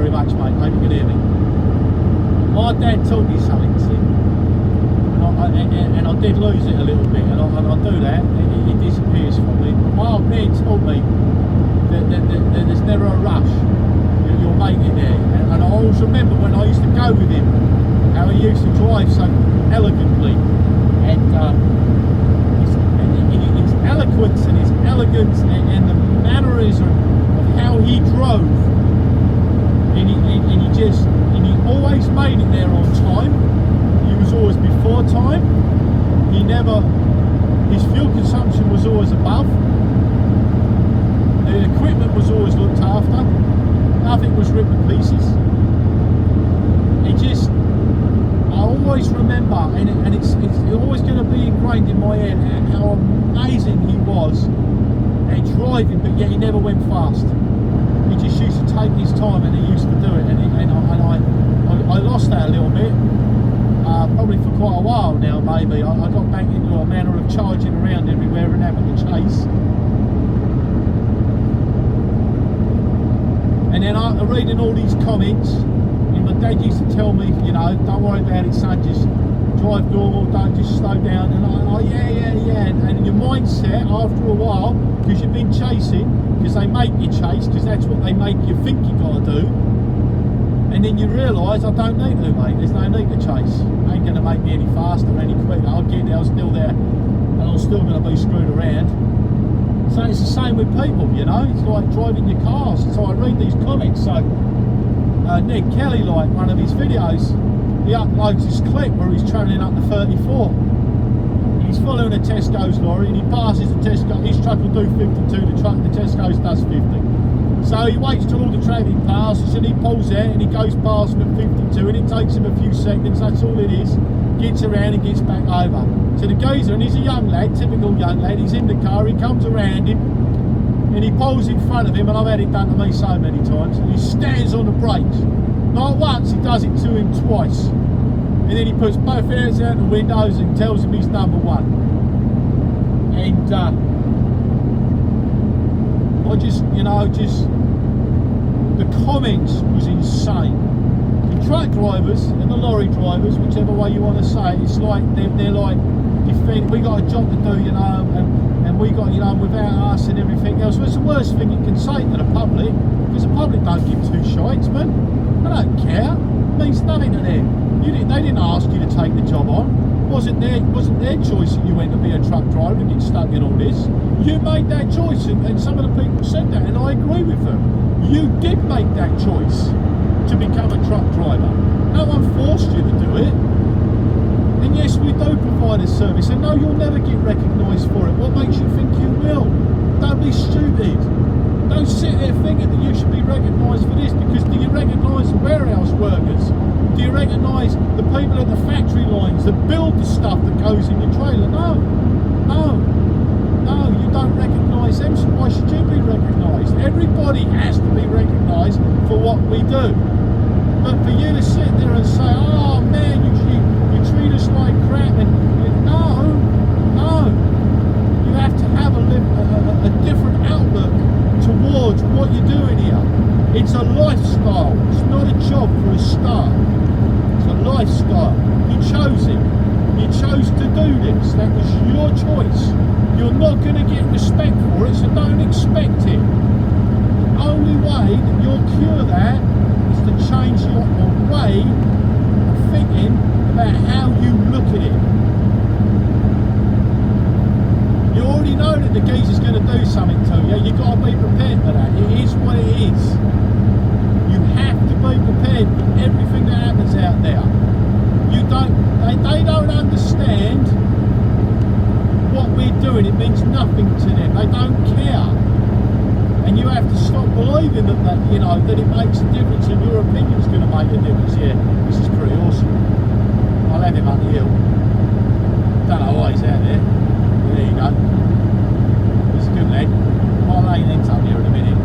very much, mate. Hope you can hear me. My dad taught me something, see, and I did lose it a little bit, and I do that, it disappears from me. But my old man taught me that there's never a rush. You'll make it there. And I always remember when I used to go with him, how he used to drive so elegantly, and his eloquence and his elegance and the mannerism of how he drove, and he always made it there on time. He was always before time. His fuel consumption was always above. The equipment was always looked after. Nothing was ripped to pieces. I always remember, and it's always going to be ingrained in my head, how amazing he was at driving, but yet he never went fast. He just used to take his time, and he used to do it, and I lost that a little bit, probably for quite a while now, maybe. I got back into a manner of charging around everywhere and having to chase. And then after reading all these comments, and my dad used to tell me, you know, don't worry about it, son, just drive normal, don't just slow down. And yeah. And your mindset after a while, because you've been chasing, because they make you chase, because that's what they make you think you got to do. And then you realise, I don't need to, mate. There's no need to chase. It ain't going to make me any faster or any quicker. I'll get there, I'm still there, and I'm still going to be screwed around. So it's the same with people, you know. It's like driving your cars. So I read these comments. So Nick Kelly, like one of his videos, he uploads this clip where he's travelling up the 34. He's following a Tesco's lorry, and he passes the Tesco. His truck will do 52. The Tesco's does 50. So he waits till all the traffic passes, and he pulls out, and he goes past him at 52, and it takes him a few seconds. That's all it is. Gets around and gets back over. So the geezer, and he's a young lad, typical young lad, he's in the car, he comes around him, and he pulls in front of him, and I've had it done to me so many times, and he stands on the brakes. Not once, he does it to him twice. And then he puts both hands out the windows and tells him he's number one. And the comments was insane. The truck drivers and the lorry drivers, whichever way you want to say it, it's like they're like, we got a job to do, you know, and we got, you know, without us and everything else. Well, it's the worst thing you can say to the public, because the public don't give two shites, man. They don't care. It means nothing to them. They didn't ask you to take the job on. Wasn't their choice that you went to be a truck driver and get stuck in all this. You made that choice, and some of the people said that, and I agree with them. You did make that choice to become a truck driver. No one forced you to do it. And yes, we do provide a service, and no, you'll never get recognised for it. What makes you think you will? Don't be stupid. Don't sit there thinking that you should be recognised for this, because do you recognise the warehouse workers? Do you recognise the people at the factory lines that build the stuff that goes in your trailer? No, you don't recognise them, so why should you be recognised? Everybody has to be recognised for what we do. But for you to sit there and say, oh man, you treat us like crap, and no, you have to have a different outlook towards what you're doing here. It's a lifestyle, it's not a job for a start. It's a lifestyle. You chose it. You chose to do this. That was your choice. You're not going to get respect for it, so don't expect it. The only way that you'll cure that is to change your way of thinking about how you look at it. You already know that the geezer's going to do something to you. You've got to be prepared for that. It is what it is. You have to be prepared for everything that happens out there. They don't understand what we're doing. It means nothing to them. They don't care. And you have to stop believing that you know, that it makes a difference, and your opinion's going to make a difference. Yeah, this is pretty awesome. I'll have him up the hill. Don't know why he's out there. But there you go. He's a good lad. I'll lay his up here in a minute.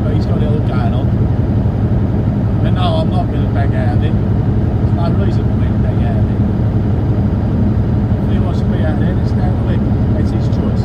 But he's got it all going on. But no, I'm not going to back out of it. There's no reason for me to back out of it. If he wants to be out there, then stand with him. That's his choice.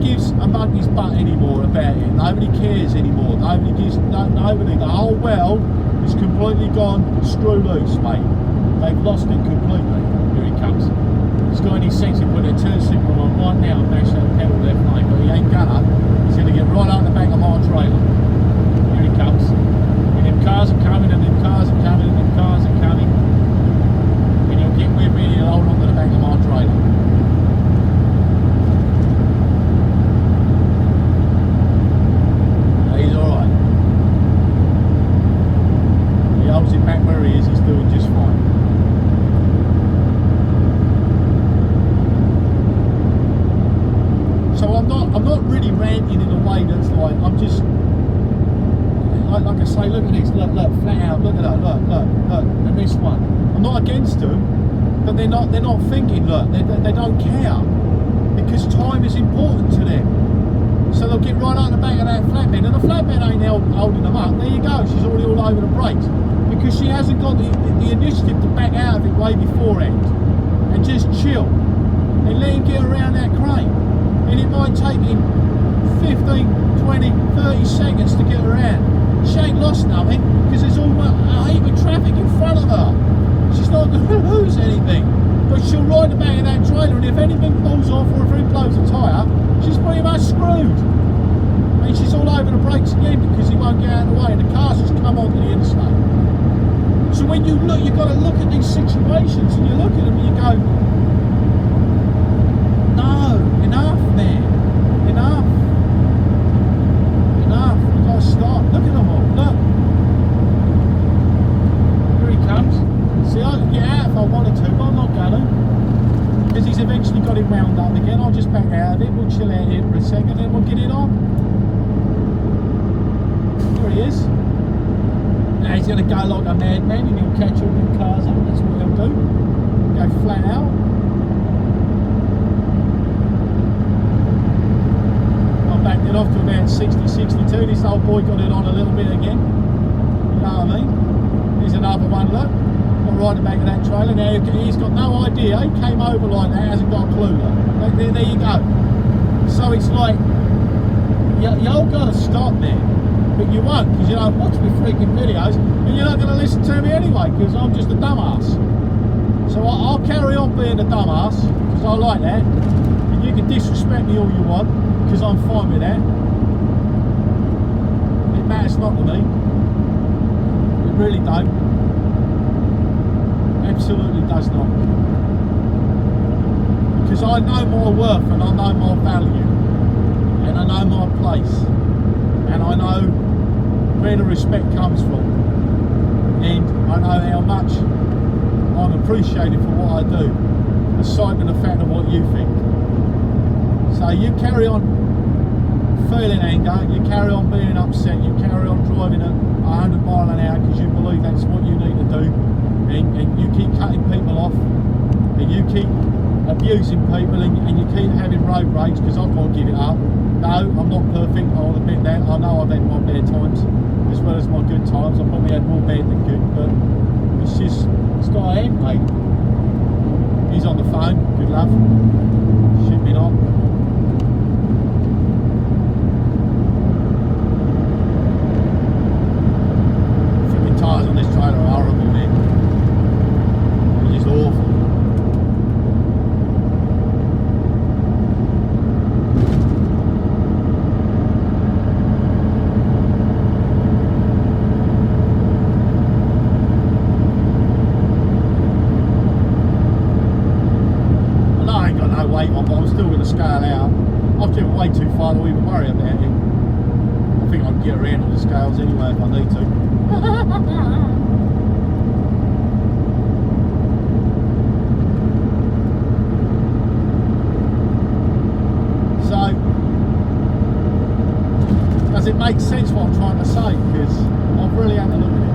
gives a monkey's butt anymore about it. Nobody cares anymore. Nobody. The whole world is completely gone screw loose, mate. They've lost it completely. Here he comes. He's got any sense of put a turn signal on right now and mash that pedal left lane, but he ain't gonna. He's gonna get right out the back of my trailer. Here he comes. And them cars are coming, and them cars are coming, and them cars are coming. And he'll get with me and he'll hold on to the back of my trailer. He's alright. He holds it back where he is, he's doing just fine. So I'm not really ranting in a way that's like, I'm just, like I say, look at this, look, flat out, look at that, look, and this one. I'm not against them, but they're not thinking, look, they don't care, because time is important to them. So they'll get right on the back of that flatbed, and the flatbed ain't holding them up. There you go, she's already all over the brakes, because she hasn't got the initiative to back out of it way beforehand, and just chill, and let him get around that crane. And it might take him 15, 20, 30 seconds to get around. She ain't lost nothing, because there's all a heap of traffic in front of her. She's not going to lose anything, but she'll ride the back of that trailer, and if anything falls off or if it blows a tyre, she's pretty much screwed. And she's all over the brakes again because he won't get out of the way, and the car's just come onto the interstate. So when you look, you've got to look at these situations, and you look at them and you go, no, enough, man, enough. You've got to stop. Look at them all, look. Here he comes. See, I can get out if I wanted to, but I'm not going to. Because he's eventually got it wound up again. I'll just back out of it, we'll chill out here for a second, then we'll get it on. Here he is. Now he's going to go like a madman, and he'll catch all the cars up. That's what he'll do. Go flat out. Backed it off to about 60, 62. This old boy got it on a little bit again. You know what I mean? Here's another one, look. Got right at the back of that trailer. Now he's got no idea. He came over like that, hasn't got a clue. Look. There you go. So it's like, y'all got to stop there. But you won't, because you don't watch me freaking videos, and you're not going to listen to me anyway, because I'm just a dumbass. So I'll carry on being a dumbass, because I like that. And you can disrespect me all you want, because I'm fine with that. It matters not to me. It really don't. Absolutely does not. Because I know my worth, and I know my value, and I know my place, and I know where the respect comes from, and I know how much I'm appreciated for what I do, aside from the fact of what you think. So you carry on feeling anger, you carry on being upset, you carry on driving at 100 miles an hour because you believe that's what you need to do, and you keep cutting people off, and you keep abusing people, and you keep having road rage, because I've got to give it up. No, I'm not perfect, I'll admit that. I know I've had my bad times as well as my good times. I've probably had more bad than good, but it's got a end, mate. He's on the phone, good love. Shoot me not. Freaking tyres on this trailer are horrible, man. They're just awful. I'm still going to scale out. I've driven way too far to even worry about it. I think I can get around on the scales anyway if I need to. So, does it make sense what I'm trying to say? Because I've really had to look at it.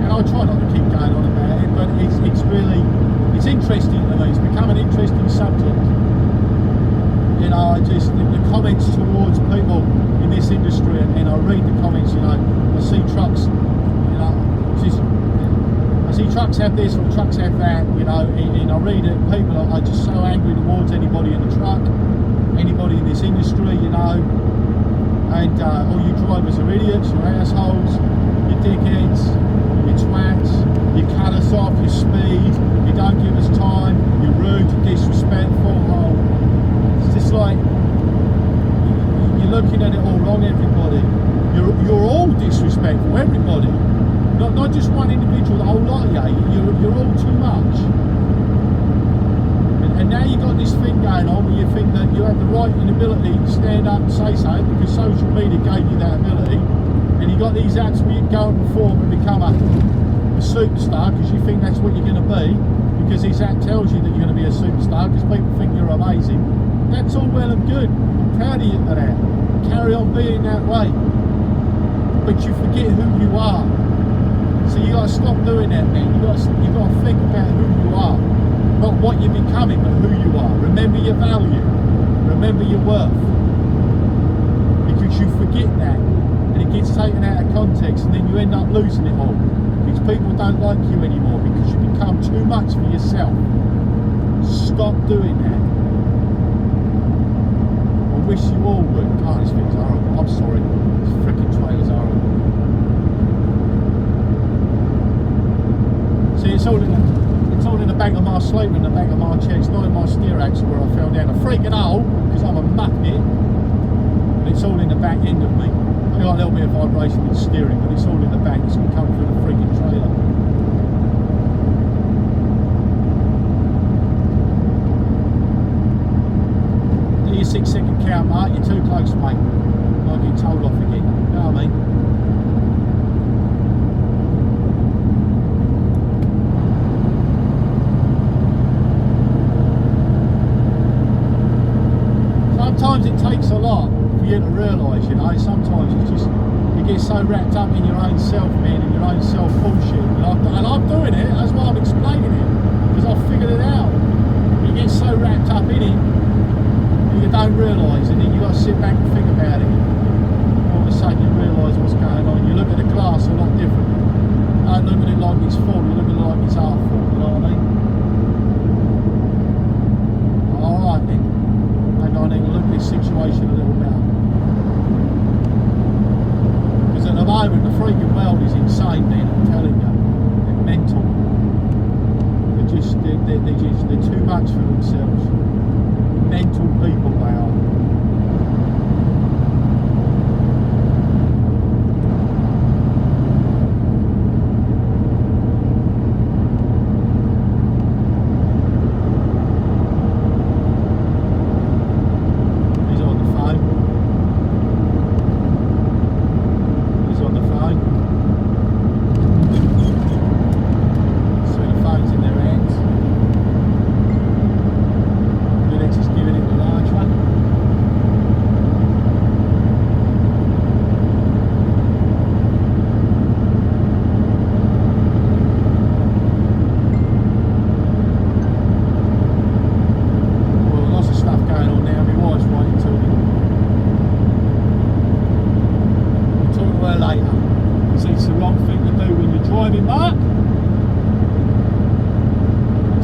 And I try not to keep going on about it, but it's really, it's interesting to me. It's become an interesting subject. You know, the comments towards people in this industry, and I read the comments, you know, I see trucks, you know, I see trucks have this or trucks have that, you know, and I read it, people are just so angry towards anybody in the truck, anybody in this industry, you know, and all you drivers are idiots, you're assholes, you're dickheads, you're twats, you cut us off, you speed, you don't give us time, you're rude, you're disrespectful. Oh, it's just like, you're looking at it all wrong, everybody. You're all disrespectful, everybody. Not just one individual, the whole lot of you. You're all too much. And now you've got this thing going on where you think that you have the right and ability to stand up and say something because social media gave you that ability. And you've got these apps where you can go and perform and become a superstar because you think that's what you're going to be. Because this app tells you that you're going to be a superstar because people think you're amazing. That's all well and good. I'm proud of you for that. Carry on being that way. But you forget who you are. So you got to stop doing that, man. You got to think about who you are, not what you're becoming, but who you are. Remember your value. Remember your worth. Because you forget that, and it gets taken out of context, and then you end up losing it all. Because people don't like you anymore because you become too much for yourself. Stop doing that. I wish you all would. God, this thing's horrible. I'm sorry. This freaking trailer's horrible. See, it's all in the back of my sleeper, in the back of my chair. It's not in my steer axle where I fell down a freaking hole because I'm a muppet. But it's all in the back end of me. I got a little bit of vibration in steering, but it's all in the back. It's going to come through the freaking trailer. Do your 6 second count, mate. You're too close, mate. I'll get told off again. You know what I mean? Sometimes it takes a lot for you to realise, you know, sometimes it's just, you get so wrapped up in your own self, man, and your own self bullshit, and I'm doing it, that's why I'm explaining it, because I've figured it out. You get so wrapped up in it, and you don't realise, and then you've got to sit back and think about it. All of a sudden you realise what's going on, you look at the glass a lot different. You don't look at it like it's full, you look at it like it's half full, you know what I mean? Alright then. I need to look at this situation a little better. Because at the moment the freaking world is insane, man, I'm telling you. They're mental. They're too much for themselves. Mental people they are.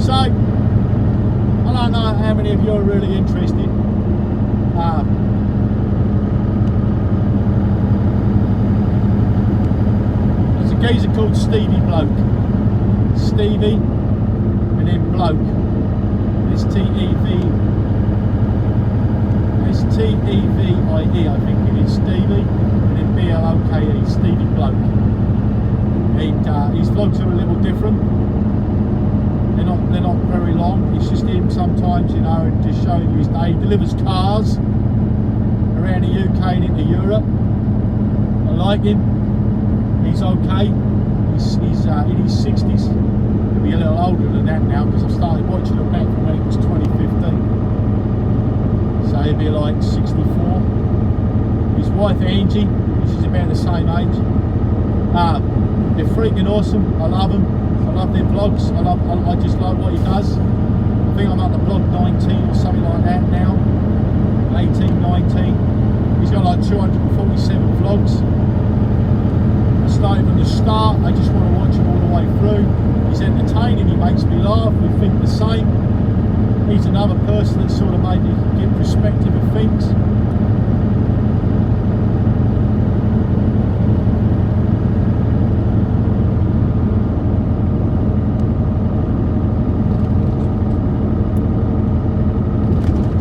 So, I don't know how many of you are really interested. There's a geezer called Stevie Bloke. Stevie and then Bloke. S-T-E-V-I-E, I think it is, Stevie, and then B-L-O-K-E, Stevie Bloke. And his vlogs are a little different. They're not very long. It's just him sometimes, you know, and just showing you his day. He delivers cars around the UK and into Europe. I like him. He's okay. He's in his 60s. He'll be a little older than that now because I've started watching him back from when it was 2015. So he'll be like 64. His wife Angie, she's about the same age. They're freaking awesome. I love them. I love their vlogs. I just like what he does. I think I'm up to vlog 19 or something like that now. 18, 19. He's got like 247 vlogs. I started from the start. I just want to watch him all the way through. He's entertaining. He makes me laugh. We think the same. he's another person that sort of made me get perspective of things.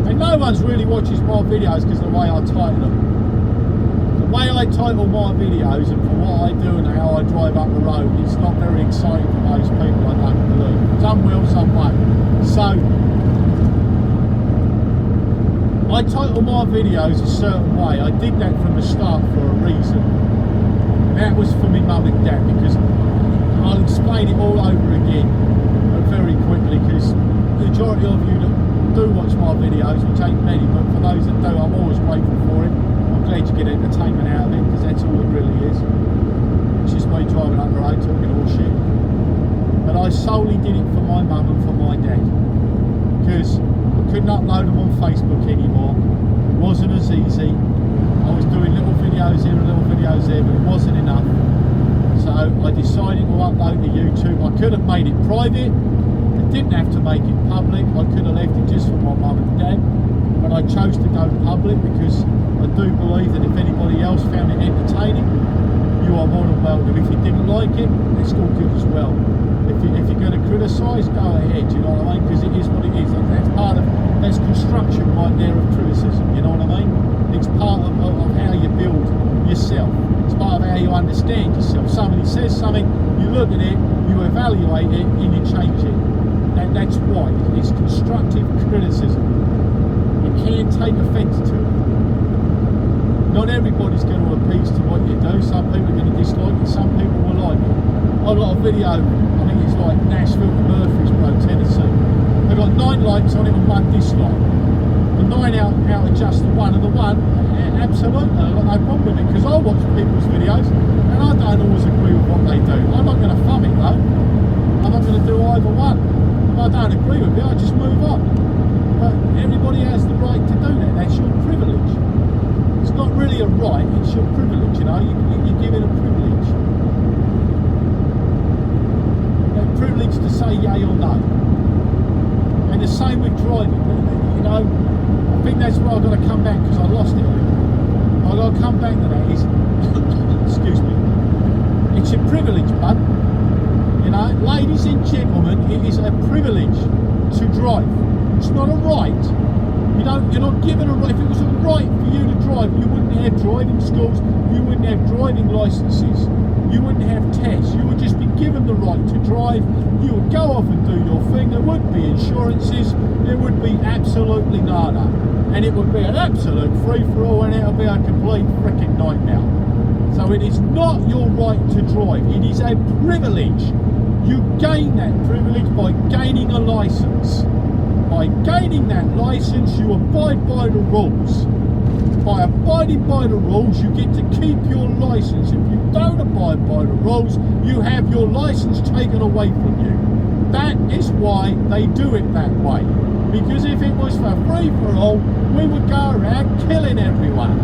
And no one's really watches my videos because of the way I title them. The way I title my videos and for what I do and how I drive up the road, it's not very exciting for most people, I don't believe. Some will, some won't. So, I title my videos a certain way. I did that from the start for a reason. That was for me mum and dad, because I'll explain it all over again very quickly, because the majority of you that do watch my videos, which ain't many, but for those that do, I'm always grateful for it. I'm glad you get entertainment out of it, because that's all it really is. It's just me driving up the road talking all shit. But I solely did it for my mum and for my dad, because I couldn't upload them on Facebook anymore. It wasn't as easy. I was doing little videos here and little videos there, but it wasn't enough. So I decided to upload to YouTube. I could have made it private. I didn't have to make it public. I could have left it just for my mum and dad. But I chose to go public because I do believe that if anybody else found it entertaining, you are more than welcome. If you didn't like it, it's still good as well. If you're going to criticise, go ahead, you know what I mean? Because it is what it is. That's construction right there of criticism, you know what I mean? It's part of how you build yourself. It's part of how you understand yourself. Somebody says something, you look at it, you evaluate it, and you change it. That's why. It's constructive criticism. You can't take offence to it. Not everybody's going to appease to what you do. Some people are going to dislike it, some people will like it. I've got a video, I think it's like Nashville to Murfreesboro, Tennessee. They've got 9 likes on it and 1 dislike. The 9 out of just the 1, and the 1, absolutely, I've got no problem with it, because I watch people's videos and I don't always agree with what they do. I'm not going to thumb it though. I'm not going to do either one. If I don't agree with it, I just move on. But everybody has the right to do that. That's your privilege. It's not really a right, it's your privilege, you know. You're given a privilege. A privilege to say yay or no. And the same with driving, you know. I think that's where I've got to come back, because I lost it a little. I've got to come back to that is, excuse me, it's your privilege, bud. You know, ladies and gentlemen, it is a privilege to drive. It's not a right. You're not given a right. If it was a right for you to drive, you wouldn't have driving schools, you wouldn't have driving licenses, you wouldn't have tests, you would just be given the right to drive. You would go off and do your thing. There wouldn't be insurances, there would be absolutely nada. And it would be an absolute free-for-all, and it would be a complete freaking nightmare. So it is not your right to drive, it is a privilege. You gain that privilege by gaining a license. By gaining that license, you abide by the rules. By abiding by the rules, you get to keep your license. If you don't abide by the rules, you have your license taken away from you. That is why they do it that way. Because if it was for free-for-all, we would go around killing everyone.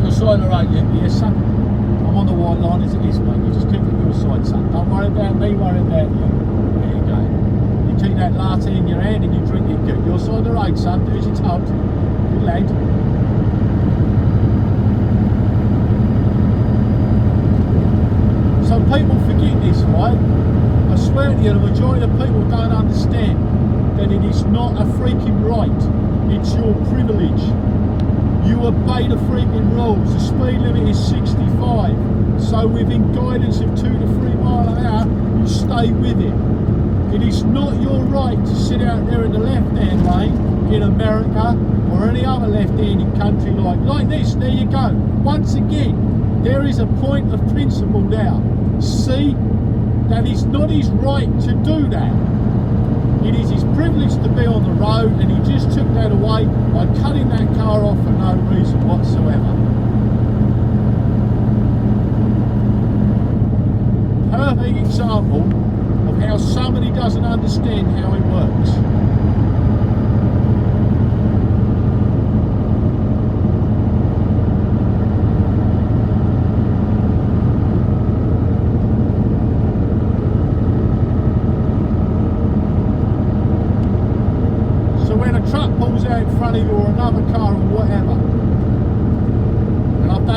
Your side of the road, yes, son? I'm on the white line as it is, mate. You just keep it your side, son. Don't worry about me, worry about you. There you go. You keep that latte in your hand and you drink it good. Your side of the road, son. Do as you're told. Good lad. So people forget this, right? I swear to you, the majority of people don't understand that it is not a freaking right. It's your privilege. You obey the freaking rules. The speed limit is 65. So within guidance of 2 to 3 miles an hour, you stay with it. It is not your right to sit out there in the left-hand lane in America or any other left-handed country like this. There you go. Once again, there is a point of principle now. See, that is not his right to do that. It is his privilege to be on the road, and he just took that away by cutting that car off for no reason whatsoever. Perfect example of how somebody doesn't understand how it works.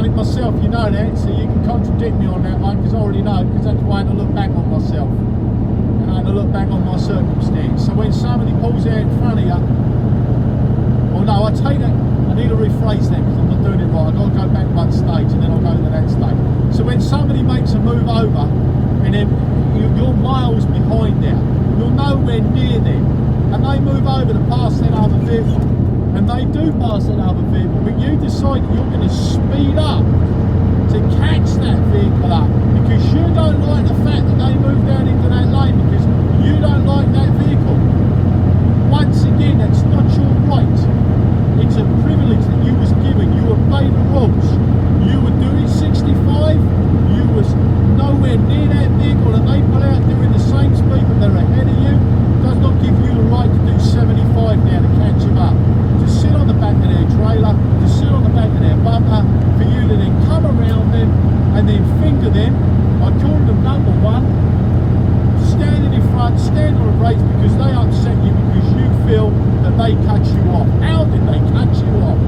done it myself, you know that, so you can contradict me on that one, because I already know, because that's why I had to look back on myself. And I had to look back on my circumstance. So when somebody pulls out in front of you, well no, I take that, I need to rephrase that, because I'm not doing it right. I've got to go back one stage, and then I'll go to that stage. So when somebody makes a move over, and then you're miles behind there, you're nowhere near them, and they move over to pass that other vehicle, and they do pass that other vehicle, but you decide that you're going to speed up to catch that vehicle up, because you don't like the fact that they move down into that lane, because you don't like that vehicle. Once again, that's not your right. It's a privilege that you was given. You obey the rules. You were doing 65, you was nowhere near that vehicle, and they pull out doing the same speed, but they're ahead of you. Does not give you the right to do 75 now to catch them up. To sit on the back of their trailer, to sit on the back of their bumper, for you to then come around them and then finger them. I called them number one, standing in front, stand on the brakes because they upset you, because you feel that they cut you off. How did they cut you off?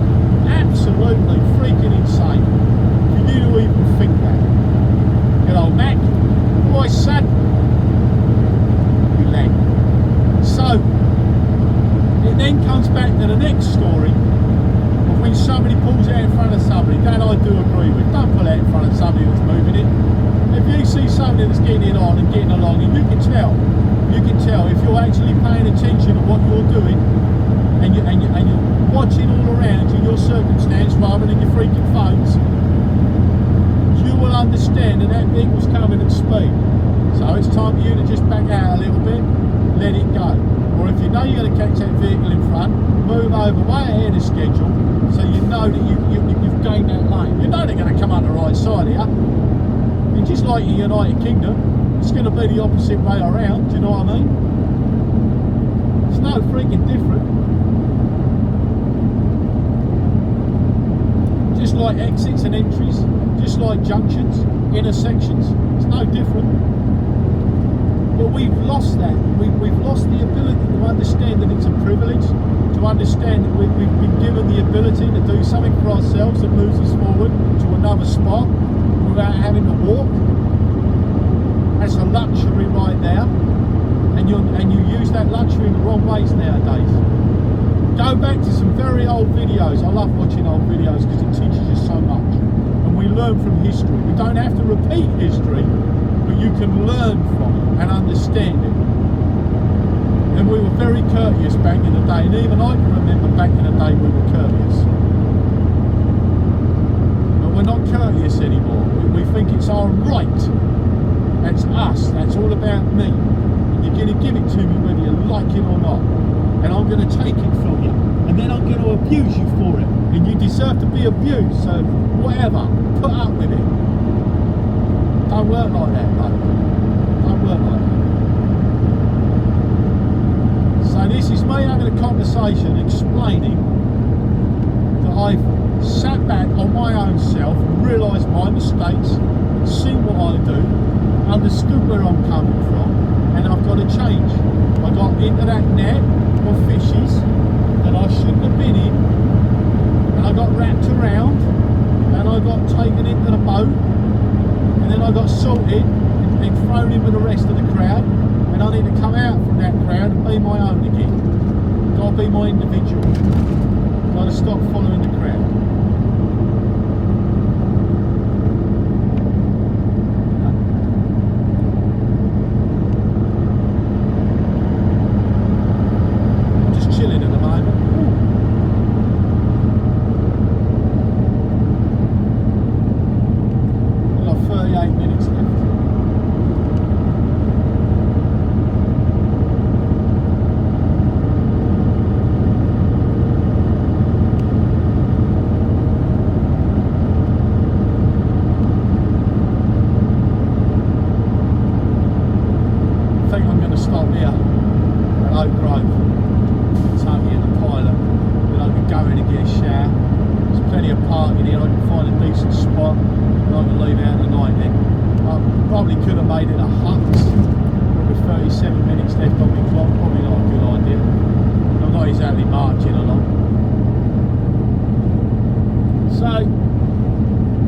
Absolutely freaking insane for you to even think that. Good old Mac, boy son, you lag. So it then comes back to the next story of when somebody pulls out in front of somebody. That I do agree with. Don't pull out in front of somebody that's moving it. If you see somebody that's getting it on and getting along, and you can tell if you're actually paying attention to what you're doing, and you're watching all around you, your circumstance, rather than your freaking phones, you will understand that that vehicle's coming at speed. So it's time for you to just back out a little bit, let it go. Or if you know you're going to catch that vehicle in front, move over way ahead of schedule, so you know that you've gained that lane. You know they're going to come on the right side here. And just like the United Kingdom, it's going to be the opposite way around, do you know what I mean? It's no freaking different. Just like exits and entries, just like junctions, intersections, it's no different. But we've lost that. We've lost the ability to understand that it's a privilege, to understand that we've been given the ability to do something for ourselves that moves us forward to another spot without having to walk. That's a luxury right there, and you use that luxury in the wrong ways nowadays. Go back to some very old videos. I love watching old videos because it teaches you so much, and we learn from history. We don't have to repeat history, but you can learn from it and understand it. And we were very courteous back in the day, and even I can remember back in the day we were courteous. But we're not courteous anymore. We think it's our right. That's us. That's all about me. And you're going to give it to me whether you like it or not. And I'm going to take it from you. And then I'm going to abuse you for it. And you deserve to be abused. So whatever, put up with it. Don't work like that, mate. Don't work like that. So this is me having a conversation explaining that I've sat back on my own self, realised my mistakes, seen what I do, understood where I'm coming from, and I've got to change. I got into that net of fishes that I shouldn't have been in, and I got wrapped around, and I got taken into the boat, and then I got salted and thrown in with the rest of the crowd, and I need to come out from that crowd and be my own again. Got to be my individual. Got to stop following the crowd.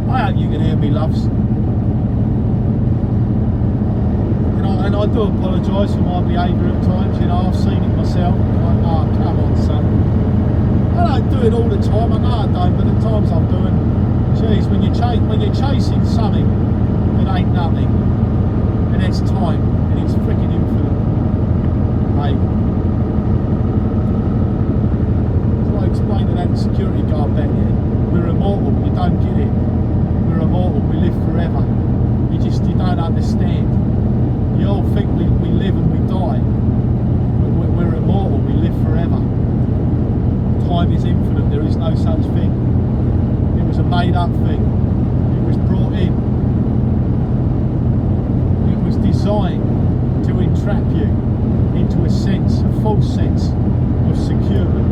I hope you can hear me, loves. And I do apologise for my behaviour at times, you know, I've seen it myself. Like, oh, come on, son. I don't do it all the time, I know I don't, but at times I'm doing. Jeez, when you're chasing something that ain't nothing, and it's time, and it's freaking infinite, mate. So I explained to that security guard back there, we're immortal, you don't get it. We're immortal, we live forever. You don't understand. You all think we live and we die. We're immortal, we live forever. Time is infinite, there is no such thing. It was a made-up thing. It was brought in. It was designed to entrap you into a false sense of security.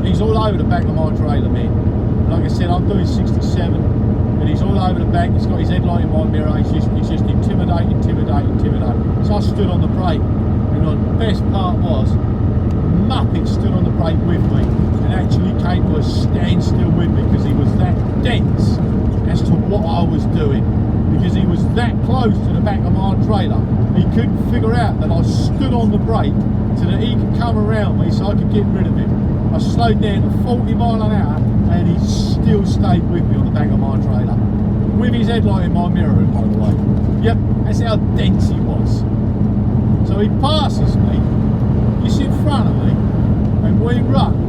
he's all over the back of my trailer, man. Like I said, I'm doing 67, and he's all over the back. He's got his headlight in my mirror. He's just intimidating. So I stood on the brake, and the best part was, Muppet stood on the brake with me and actually came to a standstill with me because he was that dense as to what I was doing. Because he was that close to the back of my trailer, he couldn't figure out that I stood on the brake so that he could come around me so I could get rid of him. I slowed down to 40 miles an hour and he still stayed with me on the back of my trailer. With his headlight in my mirror, by the way. Yep, that's how dense he was. So he passes me, he's in front of me, and we run.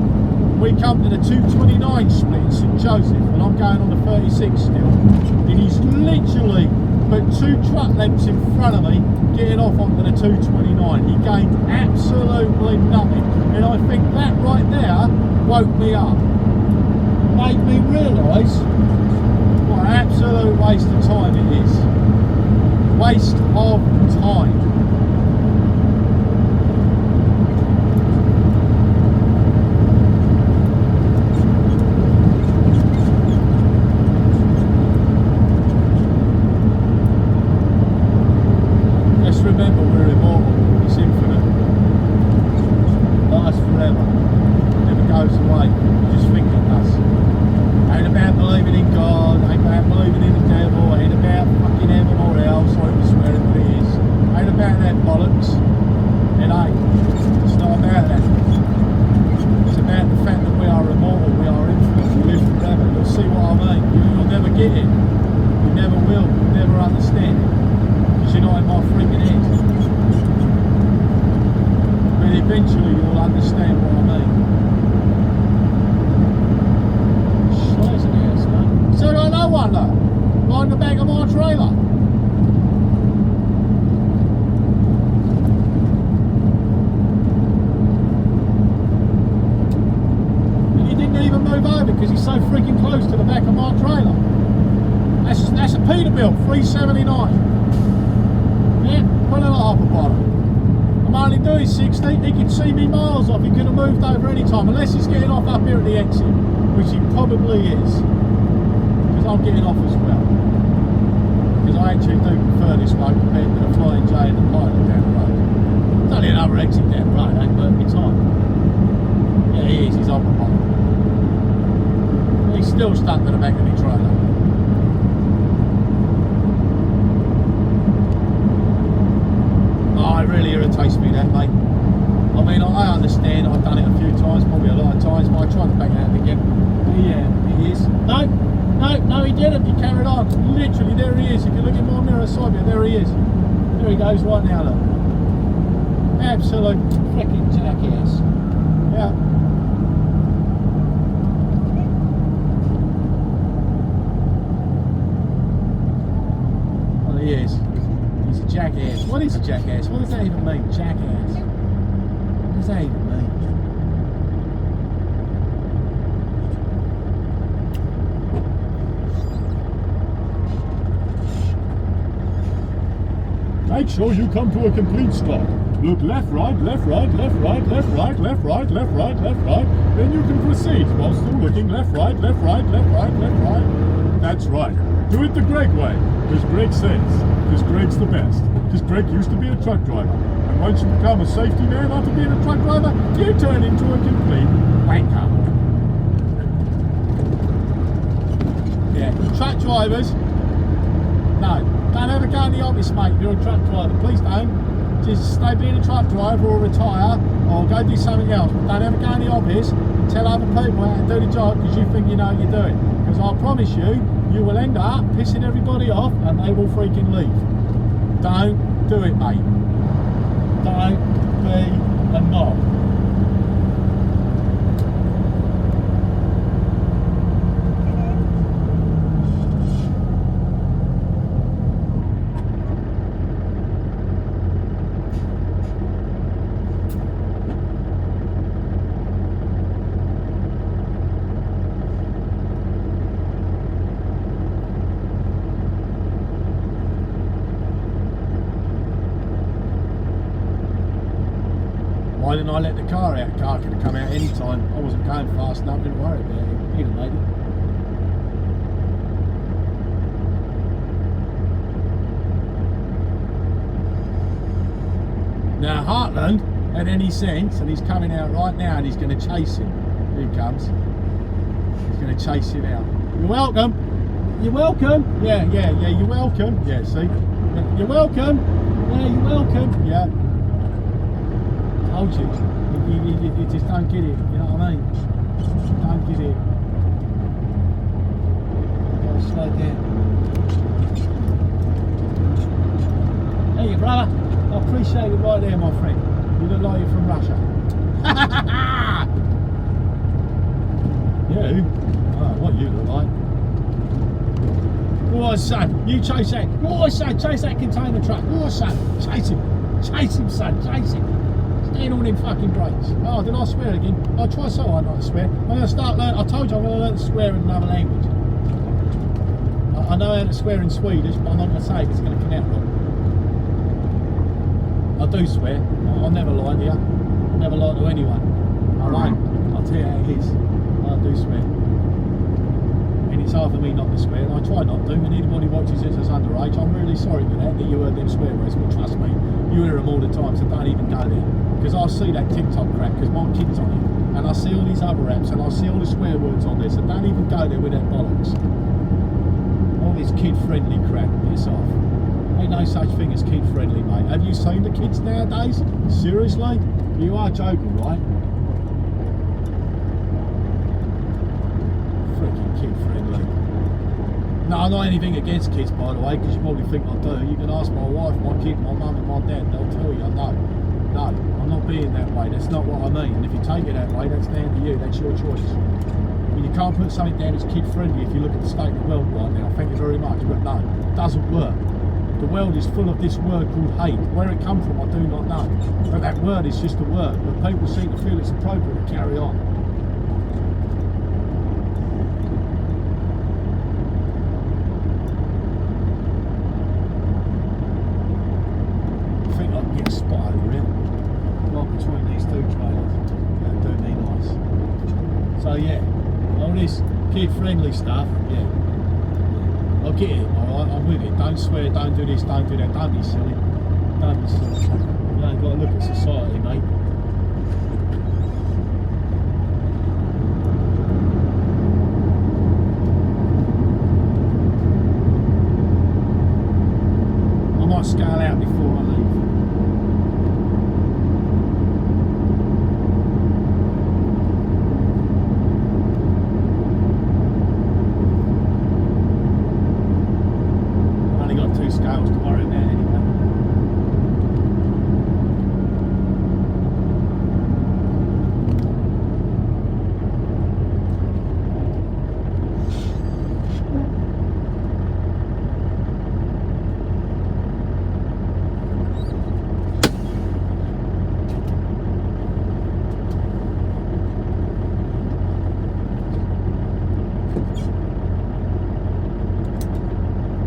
We come to the 229 split in St Joseph, and I'm going on the 36 still. And he's literally but 2 truck lengths in front of me, getting off onto the 229. He gained absolutely nothing, and I think that right there woke me up. Made me realise what an absolute waste of time it is. Waste of time. Remember, we're immortal. It's infinite. Lasts forever. Never goes away. You just think it does. Ain't about believing in God. Ain't about believing in the devil. Ain't about fucking heaven or hell. Sorry for swearing, but it is. Ain't about that bollocks. It ain't. It's not about that. It's about the fact that we are immortal. We are infinite. We live forever. You'll see what I mean. You'll never get it. You never will. You'll never understand it. You're not in my freaking head. But eventually you'll understand what I mean. Shite in the house, mate. So I no wonder. Lying the back of my trailer. And he didn't even move over because he's so freaking close to the back of my trailer. That's a Peterbilt 379. Yeah, put it off a bottom. I'm only doing 60, he could see me miles off, he could have moved over any time, unless he's getting off up here at the exit, which he probably is, because I'm getting off as well. Because I actually do prefer this way compared to the Flying J and the Pilot down the road. There's only another exit down the road, ain't worth my time. Yeah, he is, he's off the bottom. He's still stuck to the back of the trailer. It really irritates me, that, mate. I mean, I understand, I've done it a few times, probably a lot of times, but I tried to back out again. But yeah, he is. No, he didn't. He carried on. Literally, there he is. If you look in my mirror side view, there he is. There he goes right now, look. Absolute freaking jackass. Yeah. Well, he is. He's a jackass. What is a jackass? What does that even mean? Jackass. What does that even mean? Make sure you come to a complete stop. Look left, right, left, right, left, right, left, right, left, right, left, right, left, right. Then you can proceed while still looking left, right, left, right, left, right, left, right. That's right. Do it the Greg way, because Greg says. Because Greg's the best. Because Greg used to be a truck driver. And once you become a safety man after being a truck driver, you turn into a complete wanker. Yeah, truck drivers, no, don't ever go in the office, mate, if you're a truck driver. Please don't. Just stay being a truck driver or retire or go do something else. But don't ever go in the office and tell other people how to do the job because you think you know what you're doing. Because I promise you, you will end up pissing everybody off and they will freaking leave. Don't do it, mate. Don't be a knob. My and I let the car out. The car could have come out any time. I wasn't going fast enough, didn't worry about it. He'd have made it. Now Heartland had any sense, and he's coming out right now, and he's going to chase him. Here he comes. He's going to chase him out. You're welcome. You're welcome. Yeah, you're welcome. Yeah, see? Yeah, you're welcome. Yeah, you're welcome. Yeah. Told you. You just don't get it. You know what I mean? Don't get it. Gotta slow down. Hey, brother. I appreciate it right there, my friend. You look like you're from Russia. You? Oh, what you look like? Go on, son. You chase that. Go on, son. Chase that container truck. Go on, son. Chase him. Chase him, son. Chase him. Stand on them fucking brakes. Oh, did I swear again? I'll try so hard not to swear. I'm going to start learning. I told you I'm going to learn to swear in another language. I know how to swear in Swedish, but I'm not going to say it because it's going to come out wrong. I do swear. I'll never lie to you. I'll never lie to anyone. I won't. I'll tell you how it is. I do swear. And it's hard for me not to swear. I try not to. And anybody watches this as underage, I'm really sorry for that you heard them swear words. But trust me, you hear them all the time, so don't even go there. Because I see that TikTok crap, because my kid's on it. And I see all these other apps, and I see all the swear words on there, so don't even go there with that bollocks. All this kid-friendly crap, piss off. Ain't no such thing as kid-friendly, mate. Have you seen the kids nowadays? Seriously? You are joking, right? Freaking kid-friendly. No, I'm not anything against kids, by the way, because you probably think I do. You can ask my wife, my kid, my mum and my dad. They'll tell you I know. No, I'm not being that way. That's not what I mean. And if you take it that way, that's down to you. That's your choice. I mean, you can't put something down as kid-friendly if you look at the state of the world right now. Thank you very much. But no, it doesn't work. The world is full of this word called hate. Where it comes from, I do not know. But that word is just a word. But people seem to feel it's appropriate to carry on. I think I can get a spot over here. Right between these two trailers. That'd do me nice. So yeah, all this kid-friendly stuff, yeah. I get it, alright, I'm with it. Don't swear, don't do this, don't do that, don't be silly. Don't be silly. You know, you've got to look at society, mate. I might scale out before I leave. Scales to worry about anyway.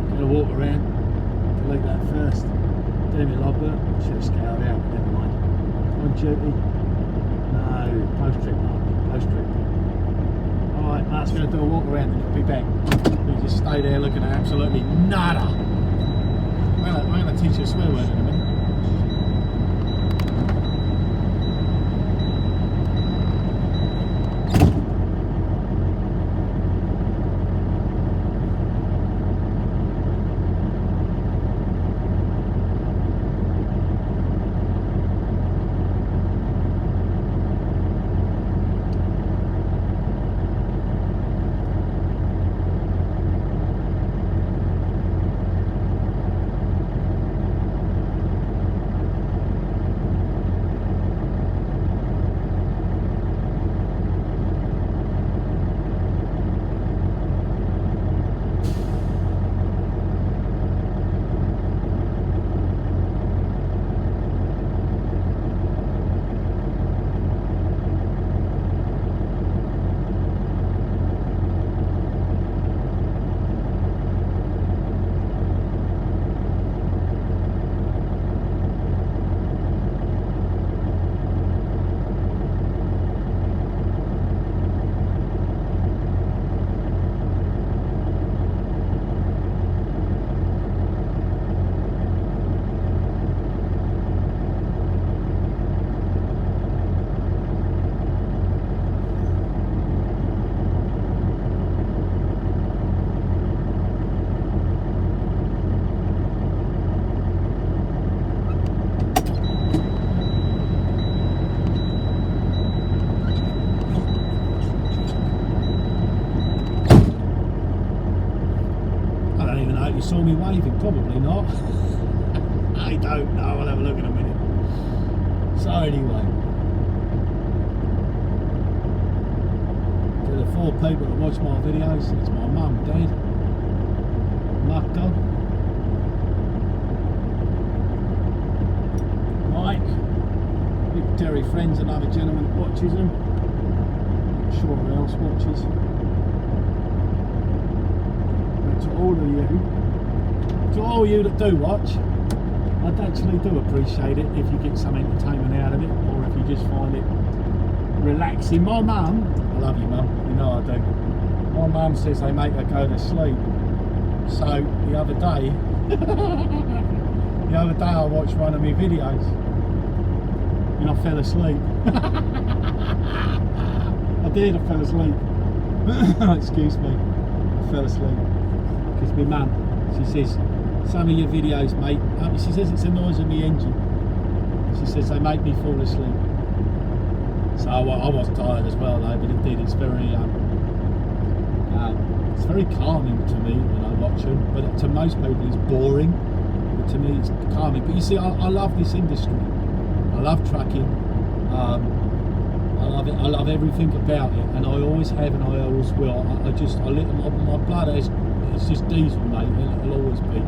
Gonna walk around. Like that first. Do me logbook. Should have scaled out, but never mind. On duty. No, post trip, Mark. Post trip. Alright, Mark's going to do a walk around and it'll be back. You just stay there looking at absolutely nada. I'm going to teach you a swear word in a minute. You saw me waving? Probably not. I don't know. I'll have a look in a minute. So anyway, to the 4 people that watch my videos, it's my mum, dad, Marco, Mike, Big Terry Friends, another gentleman that watches them. Not sure who else watches. But to all of you that do watch, I actually do appreciate it if you get some entertainment out of it, or if you just find it relaxing. My mum, I love you mum, you know I do. My mum says they make her go to sleep. So the other day, I watched one of my videos and I fell asleep. I did, I fell asleep. Excuse me, I fell asleep. Because my mum, she says, some of your videos, mate, she says it's the noise of the engine. She says they make me fall asleep. So I was tired as well though, but it did. It's very calming to me when I watch them. But to most people it's boring. But to me it's calming. But you see, I love this industry. I love trucking. I love it. I love everything about it, and I always have, and I always will. My blood it's just diesel, mate, and it'll always be.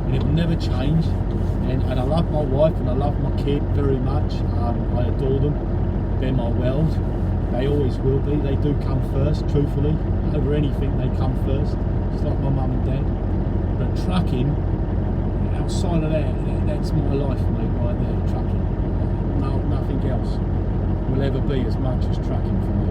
And it will never change, and I love my wife and I love my kid very much. I adore them. They're my world. They always will be. They do come first, truthfully. Over anything they come first, just like my mum and dad. But trucking, outside of that's my life, mate, right there, trucking. No, nothing else will ever be as much as trucking for me.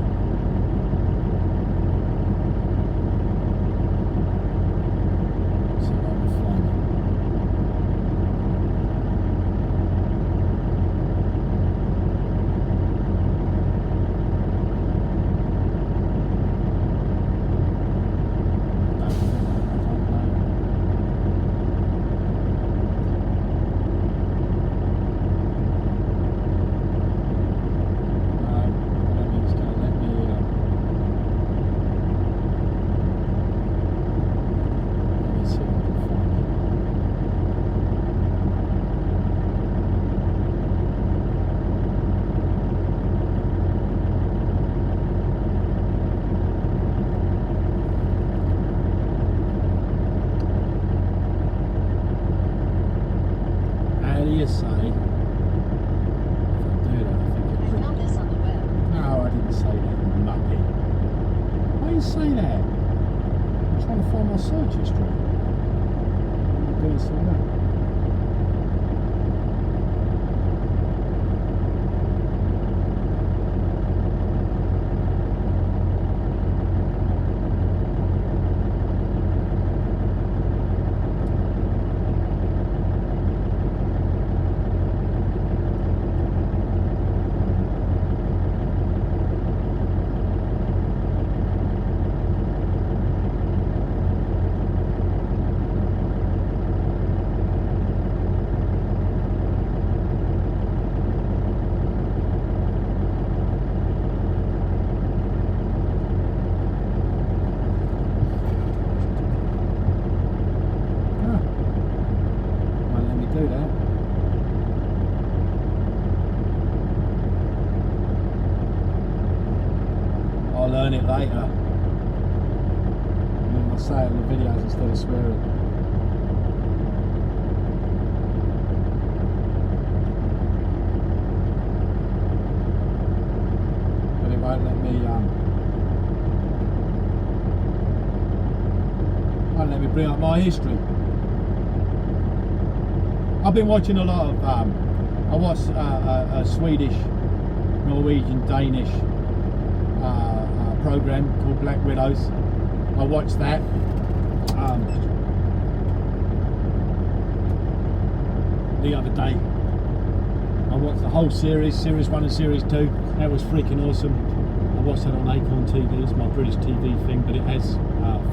Say that. I'm trying to find my search history. I'm doing some of that. I'll learn it later. And then I'll say it in the videos instead of swearing. But it won't let me bring up my history. I've been watching a lot of I watch Swedish, Norwegian, Danish program called Black Widows. I watched that. The other day. I watched the whole series 1 and series 2. That was freaking awesome. I watched that on Acorn TV. It's my British TV thing, but it has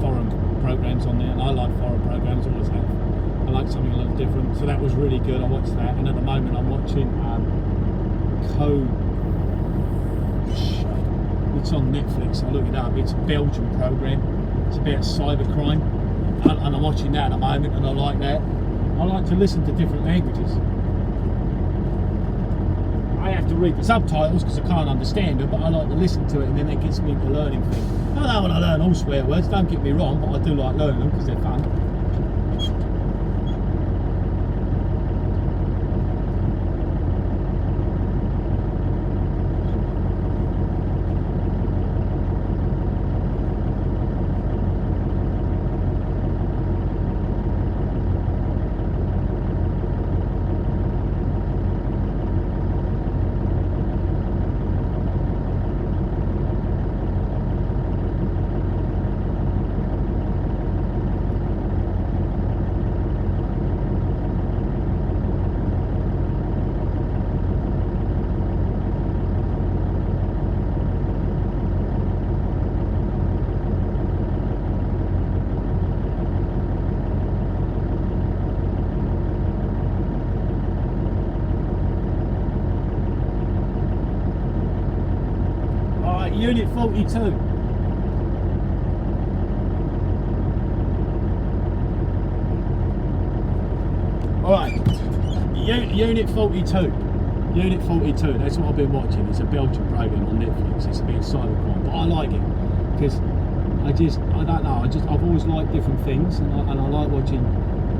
foreign programs on there, and I like foreign programs, always have. I like something a little different, so that was really good. I watched that, and at the moment I'm watching It's on Netflix. I look it up. It's a Belgian program. It's about cybercrime. and I'm watching that at the moment, and I like that. I like to listen to different languages. I have to read the subtitles because I can't understand it, but I like to listen to it, and then that gets me into learning things. I don't want to learn all swear words, don't get me wrong, but I do like learning them because they're fun. Unit 42. Alright, Unit 42. Unit 42, that's what I've been watching. It's a Belgian program on Netflix. It's a bit of cybercrime, but I like it because I don't know, I've always liked different things, and I like watching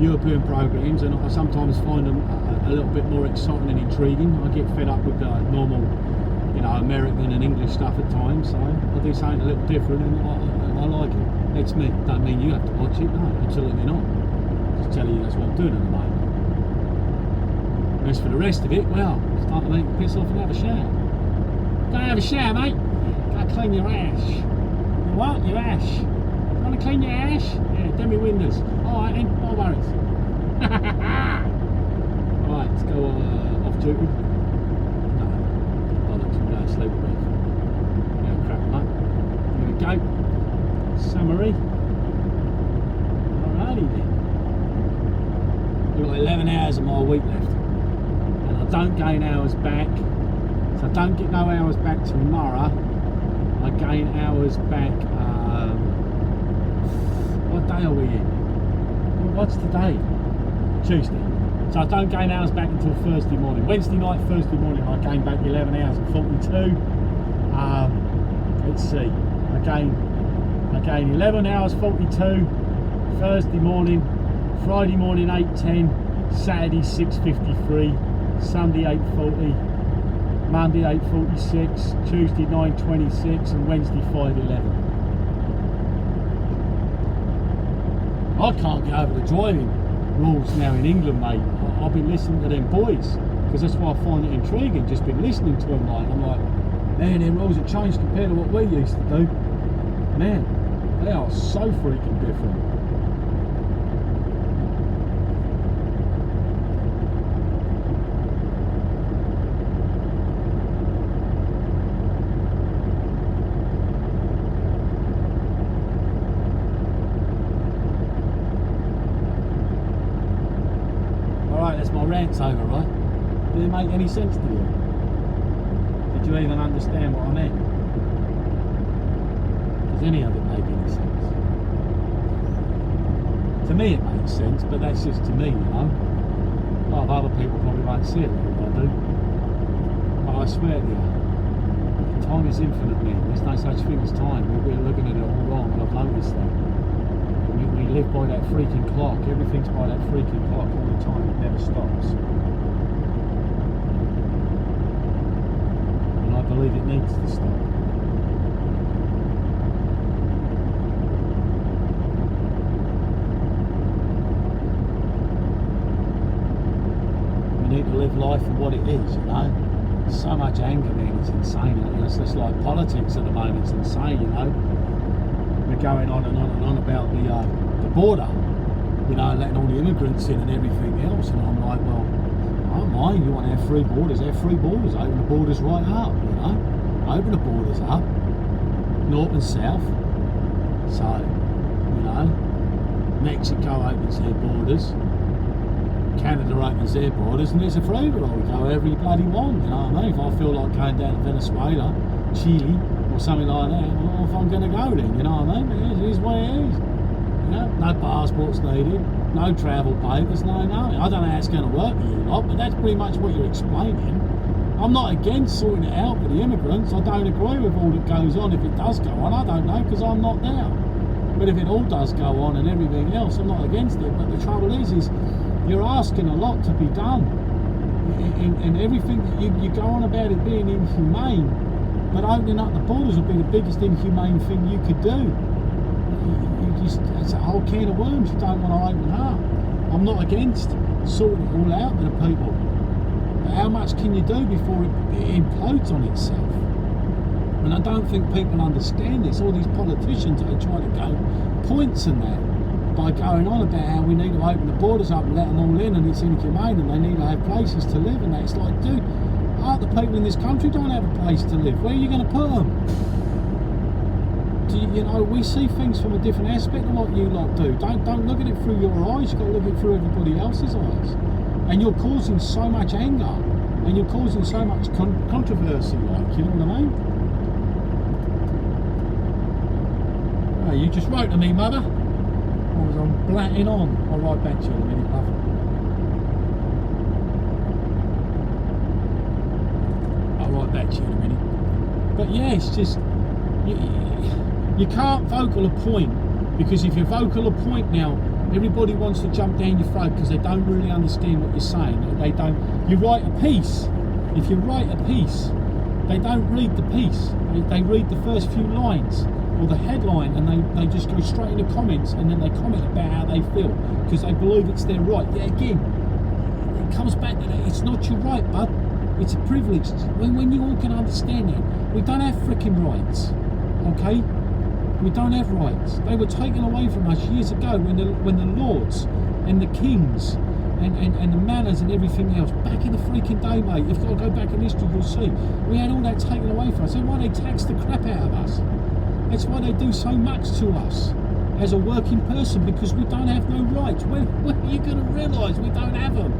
European programs, and I sometimes find them a little bit more exciting and intriguing. I get fed up with the normal, you know, American and English stuff at times, so I do something a little different, and I like it. That's me. Don't mean you have to watch it. No, absolutely not. Just telling you that's what I'm doing at the moment. And as for the rest of it, well, it's time to make you piss off and have a shower. Go have a shower, mate. Go clean your ash. You what? Your ash. You want to clean your ash? Yeah, do me windows. Alright then, no worries. Alright, let's go off duty. Sleep with. Yeah, crap them up. Here we go. Summary. Alrighty then. We've got 11 hours of my week left. And I don't gain hours back. So I don't get no hours back tomorrow. I gain hours back, what day are we in? What's today? Tuesday. So I don't gain hours back until Thursday morning. Wednesday night, Thursday morning, I gain back 11 hours and 42. Let's see. I gain 11 hours 42. Thursday morning, Friday morning 8:10, Saturday 6:53, Sunday 8:40, Monday 8:46, Tuesday 9:26, and Wednesday 5:11. I can't get over the driving rules now in England, mate. I've been listening to them boys because that's why I find it intriguing. Just been listening to them, like I'm like, man, them rules have changed compared to what we used to do. Man, they are so freaking different. Rant's over, right? Did it make any sense to you? Did you even understand what I meant? Does any of it make any sense? To me it makes sense, but that's just to me, you know. A lot of other people probably won't see it like I do. But I swear to you, time is infinite, man. There's no such thing as time. We're looking at it all wrong, and I've noticed that. We live by that freaking clock. Everything's by that freaking clock all the time. It never stops. And I believe it needs to stop. We need to live life for what it is, you know. There's so much anger, man. It's insane. You know? It's just like politics at the moment. It's insane, you know. We're going on and on and on about the border, you know, letting all the immigrants in and everything else, and I'm like, well, I don't mind, you want to have free borders, open the borders right up, you know, open the borders up, north and south, so, you know, Mexico opens their borders, Canada opens their borders, and it's a free-for-all, we go wherever you bloody want, you know what I mean. If I feel like going down to Venezuela, Chile, or something like that, well, if I'm going to go then, you know what I mean, it is what it is. You know, no passports needed, no travel papers, no nothing. I don't know how it's going to work for you lot, but that's pretty much what you're explaining. I'm not against sorting it out for the immigrants. I don't agree with all that goes on. If it does go on, I don't know, because I'm not there. But if it all does go on and everything else, I'm not against it. But the trouble is you're asking a lot to be done. And everything that you go on about it being inhumane, but opening up the borders would be the biggest inhumane thing you could do. It's a whole can of worms you don't want to open up. I'm not against sorting it all out with the people. But how much can you do before it implodes on itself? And I don't think people understand this. All these politicians are trying to go points in that by going on about how we need to open the borders up and let them all in, and it's inhumane, and they need to have places to live. And it's like, dude, half the people in this country don't have a place to live. Where are you going to put them? You know, we see things from a different aspect of what you lot do. Don't look at it through your eyes. You've got to look at it through everybody else's eyes. And you're causing so much anger, and you're causing so much controversy, like, you know what I mean? Oh, you just wrote to me, mother. I was on blatting on. I'll write back to you in a minute, love. I'll write back to you in a minute. But yeah, it's just you can't vocal a point, because if you vocal a point now, everybody wants to jump down your throat because they don't really understand what you're saying. They don't. You write a piece. If you write a piece, they don't read the piece. They read the first few lines or the headline, and they just go straight into comments, and then they comment about how they feel because they believe it's their right. Yeah, again, it comes back to that. It's not your right, bud. It's a privilege. When you all can understand that, we don't have freaking rights, okay? We don't have rights. They were taken away from us years ago when the lords and the kings and the manors and everything else, back in the freaking day, mate, you've got to go back in history, you'll see. We had all that taken away from us. That's why they tax the crap out of us. That's why they do so much to us as a working person, because we don't have no rights. When are you going to realise we don't have them?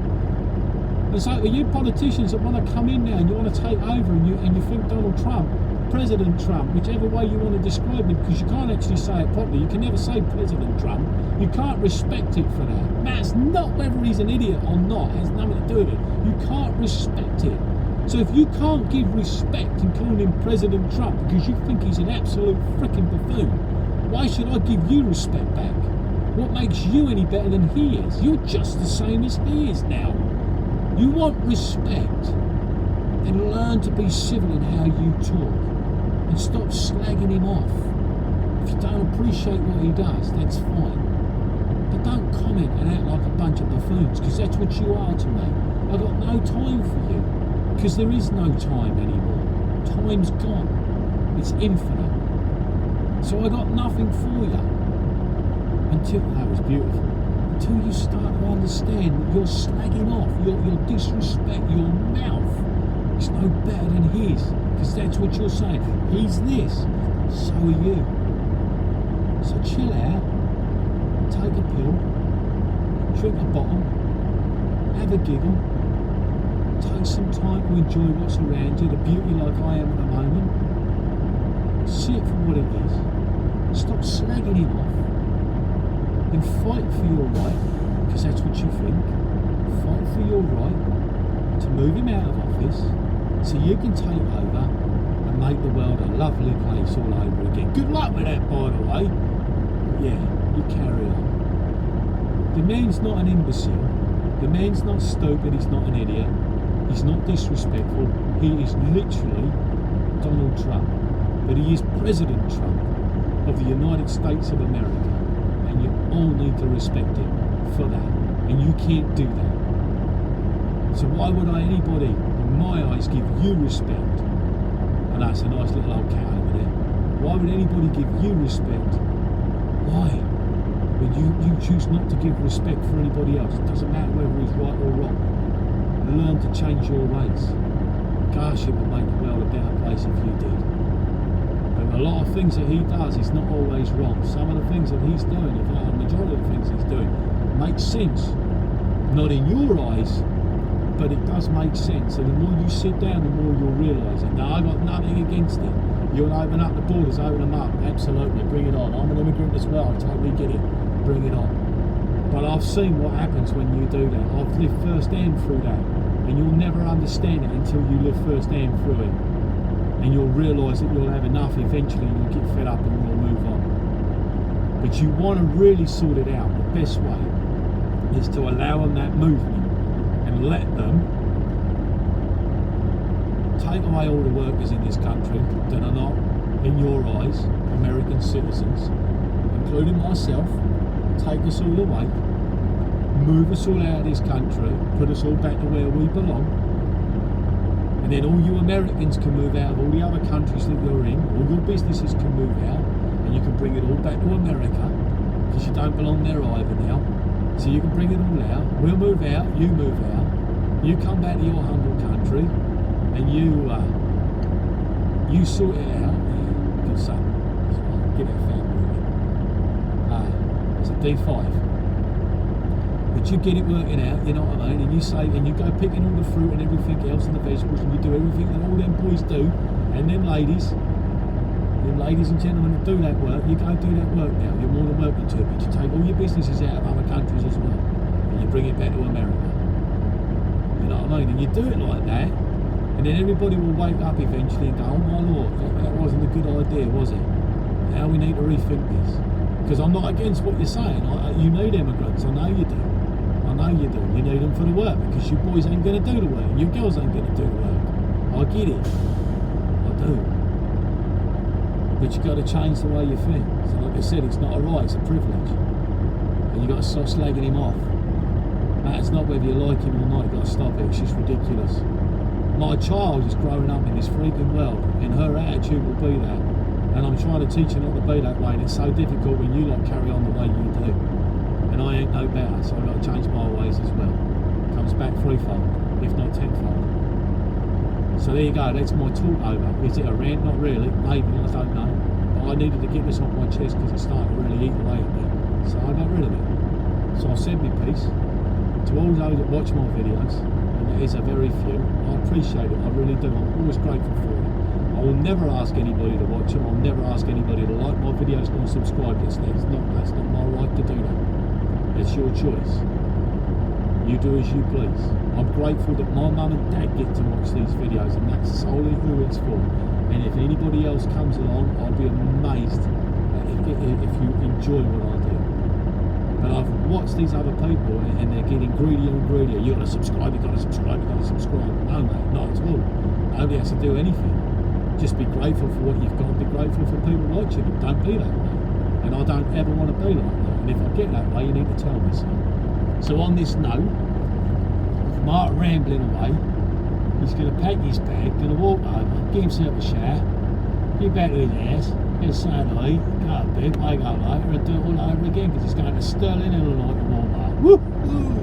And so you politicians that want to come in now and you want to take over, and you think Donald Trump, President Trump, whichever way you want to describe it, because you can't actually say it properly. You can never say President Trump. You can't respect it for that. That's not whether he's an idiot or not. It has nothing to do with it. You can't respect it. So if you can't give respect in calling him President Trump because you think he's an absolute freaking buffoon, why should I give you respect back? What makes you any better than he is? You're just the same as he is now. You want respect, then learn to be civil in how you talk. And stop slagging him off. If you don't appreciate what he does, that's fine. But don't comment and act like a bunch of buffoons, because that's what you are to me. I've got no time for you, because there is no time anymore. Time's gone. It's infinite. So I got nothing for you. That was beautiful. Until you start to understand that you're slagging off, your disrespect, your mouth is no better than his. Because that's what you're saying. He's this, so are you. So chill out, take a pill, drink a bottle, have a giggle, take some time to enjoy what's around you, the beauty like I am at the moment. See it for what it is. Stop slagging him off. And fight for your right, because that's what you think. Fight for your right to move him out of office, so you can take over and make the world a lovely place all over again. Good luck with that, by the way. Yeah, you carry on. The man's not an imbecile. The man's not stupid. He's not an idiot. He's not disrespectful. He is literally Donald Trump. But he is President Trump of the United States of America. And you all need to respect him for that. And you can't do that. So why would anybody, in my eyes, give you respect? And that's a nice little old cat over there. Why would anybody give you respect? Why? When you choose not to give respect for anybody else. It doesn't matter whether he's right or wrong. Learn to change your ways. Gosh, it would make the world a better place if you did. But a lot of things that he does is not always wrong. Some of the things that he's doing, if not the majority of the things he's doing, makes sense. Not in your eyes, but it does make sense. And the more you sit down, the more you'll realise it. Now, I've got nothing against it. You want to open up the borders, open them up. Absolutely, bring it on. I'm an immigrant as well. I totally get it. bring it on. But I've seen what happens when you do that. I've lived first hand through that, and you'll never understand it until you live first hand through it. And you'll realise that you'll have enough eventually, and you'll get fed up and you'll move on. But you want to really sort it out. The best way is to allow them that movement and let them take away all the workers in this country that are not, in your eyes, American citizens, including myself. Take us all away, move us all out of this country, put us all back to where we belong, and then all you Americans can move out of all the other countries that you're in, all your businesses can move out, and you can bring it all back to America, because you don't belong there either now, so you can bring it all out. We'll move out, you move out, you come back to your humble country, and you sort it out. Yeah, good son, that's right, get that fat moving. It's a D5, but you get it working out, you know what I mean, and you say, and you go picking all the fruit and everything else and the vegetables, and you do everything that all them boys do, and them ladies and gentlemen that do that work, you go do that work now. You're more than welcome to it, but you take all your businesses out of other countries as well, and you bring it back to America. You know what I mean? And you do it like that, and then everybody will wake up eventually and go, oh my lord, that wasn't a good idea, was it? Now we need to rethink this. Because I'm not against what you're saying. You need immigrants. I know you do. I know you do. You need them for the work, because you boys ain't going to do the work, and you girls ain't going to do the work. I get it. I do. But you've got to change the way you think. So like I said, it's not a right, it's a privilege. And you've got to stop slagging him off. Matters not whether you like him or not, you've got to stop it. It's just ridiculous. My child is growing up in this freaking world, and her attitude will be that. And I'm trying to teach her not to be that way, and it's so difficult when you lot carry on the way you do. And I ain't no better, so I've got to change my ways as well. Comes back threefold, if not tenfold. So there you go, that's my talk over. Is it a rant? Not really, maybe, I don't know. But I needed to get this off my chest because it's starting to really eat away at me. So I got rid of it. So I'll send me peace to all those that watch my videos, and there is a very few. I appreciate it, I really do. I'm always grateful for it. I will never ask anybody to watch them. I'll never ask anybody to like my videos nor subscribe. That's not my right to do that. It's your choice. You do as you please. I'm grateful that my mum and dad get to watch these videos, and that's solely who it's for. And if anybody else comes along, I'll be amazed if you enjoy what I do. But I've watched these other people, and they're getting greedier and greedier. You got to subscribe, you got to subscribe, you got to subscribe. No, mate, not at all. Nobody has to do anything. Just be grateful for what you've got, be grateful for people watching it. Don't be that way. And I don't ever want to be like that. And if I get that way, you need to tell me so. So on this note, Mark rambling away, he's going to pack his bag, going to walk over, give himself a shower, get back to his house, get something to eat, go to bed, wake up later and do it all over again, because he's going to Sterling Illinois to Walmart. Woo-hoo!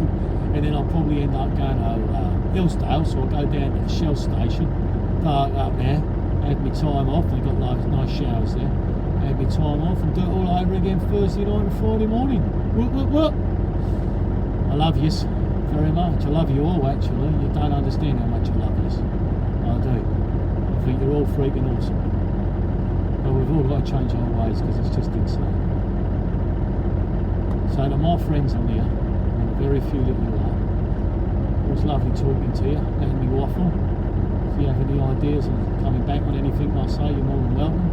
And then I'll probably end up going to Hillsdale, so I'll go down to the Shell station, park up there, have my time off. They've got nice showers there. Have my time off and do it all over again Thursday night and Friday morning. Whoop, whoop, whoop. I love yous very much. I love you all, actually. You don't understand how much I love yous. I do. I think you're all freaking awesome. But we've all got to change our ways, because it's just insane. So to my friends on here, and the very few that you are, it was lovely talking to you, letting me waffle. If you have any ideas of coming back on anything I say, you're more than welcome.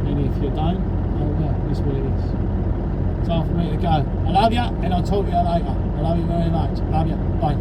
And if you don't, oh well, that's what it is. Time for me to go. I love you, and I'll talk to you later. I love you very much. Love you. Bye.